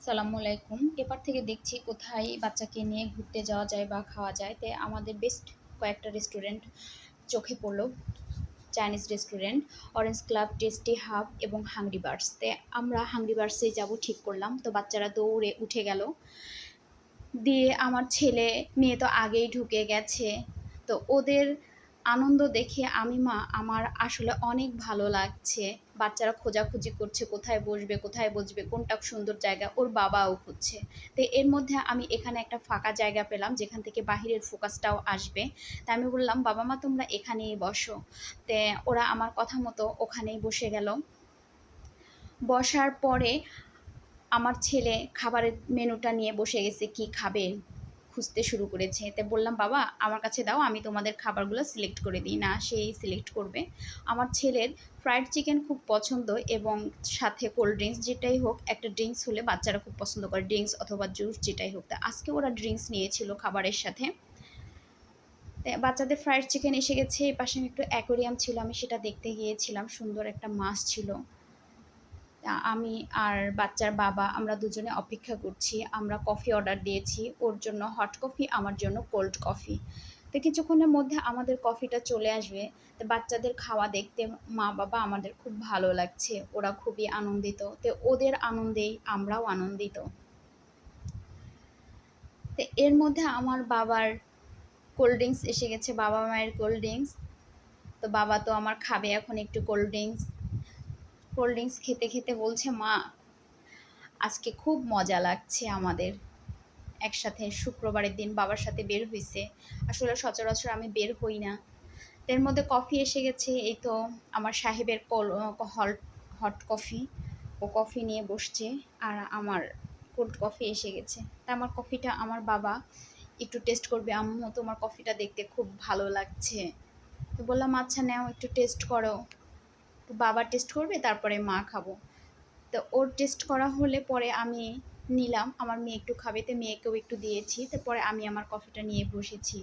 সালামু আলাইকুম। এবার থেকে দেখছি কোথায় বাচ্চাকে নিয়ে ঘুরতে যাওয়া যায় বা খাওয়া যায়। তাই আমাদের বেস্ট কয়েকটা রেস্টুরেন্ট চোখে পড়লো। Chinese restaurant, orange club, tasty hub এবং হাংরি বার্ডস। তে আমরা হাংরি বার্ডসে যাব ঠিক করলাম। তো বাচ্চারা দৌড়ে উঠে গেল। দিয়ে আমার ছেলে মেয়ে তো আগেই ঢুকে গেছে। তো ওদের আনন্দ দেখে আমার আসলে অনেক ভালো লাগছে। বাচ্চারা খোঁজাখুঁজি করছে কোথায় বসবে কোথায় বসবে, কোনটা সুন্দর জায়গা, ওর বাবাও খুঁজছে। তো এর মধ্যে আমি এখানে একটা ফাঁকা জায়গা পেলাম যেখান থেকে বাহিরের ফোকাসটাও আসবে। তাই আমি বললাম, বাবা মা তোমরা এখানেই বসো। তে ওরা আমার কথা মতো ওখানেই বসে গেল। বসার পরে আমার ছেলে খাবারের মেনুটা নিয়ে বসে গেছে, কি খাবে খুঁজতে শুরু করেছে। তো বললাম, বাবা আমার কাছে দাও, আমি তোমাদের খাবারগুলো সিলেক্ট করে দিই। না, সেই সিলেক্ট করবে। আমার ছেলের ফ্রাইড চিকেন খুব পছন্দ এবং সাথে কোল্ড ড্রিঙ্কস, যেটাই হোক একটা ড্রিঙ্কস হলে বাচ্চারা খুব পছন্দ করে, ড্রিঙ্কস অথবা জুস যেটাই হোক। তা আজকে ওরা ড্রিঙ্কস নিয়েছিল খাবারের সাথে। বাচ্চাদের ফ্রাইড চিকেন এসে গেছে। এই পাশে একটু অ্যাকোরিয়াম ছিল, আমি সেটা দেখতে গিয়েছিলাম। সুন্দর একটা মাছ ছিল। আমি আর বাচ্চার বাবা আমরা দুজনে অপেক্ষা করছি। আমরা কফি অর্ডার দিয়েছি, ওর জন্য হট কফি, আমার জন্য কোল্ড কফি। তো কিছুক্ষণের মধ্যে আমাদের কফিটা চলে আসবে। তো বাচ্চাদের খাওয়া দেখতে মা বাবা আমাদের খুব ভালো লাগছে, ওরা খুবই আনন্দিত। তো ওদের আনন্দেই আমরাও আনন্দিত। তো এর মধ্যে আমার বাবার কোল্ড ড্রিঙ্কস এসে গেছে, বাবা মায়ের কোল্ড ড্রিঙ্কস। তো বাবা তো আমার খাবে এখন একটু কোল্ড ড্রিঙ্কস। কোল্ড ড্রিঙ্কস খেতে খেতে বলছে, মা আজকে খুব মজা লাগছে আমাদের একসাথে। শুক্রবারের দিন বাবার সাথে বের হইছে। আসলে সচরাচর আমি বের হই না। এর মধ্যে কফি এসে গেছে। এই তো আমার সাহেবের হট কফি, ও কফি নিয়ে বসছে। আর আমার কোল্ড কফি এসে গেছে। তা আমার কফিটা আমার বাবা একটু টেস্ট করবে। আম্মু তোমার কফিটা দেখতে খুব ভালো লাগছে। তো বললাম, আচ্ছা নাও একটু টেস্ট করো। তো বাবা টেস্ট করবে, তারপরে মা খাবো। তো ওর টেস্ট করা হলে পরে আমি নিলাম। আমার মেয়ে একটু খাবে, তো মেয়েকেও একটু দিয়েছি। তারপরে আমি আমার কফিটা নিয়ে বসেছি।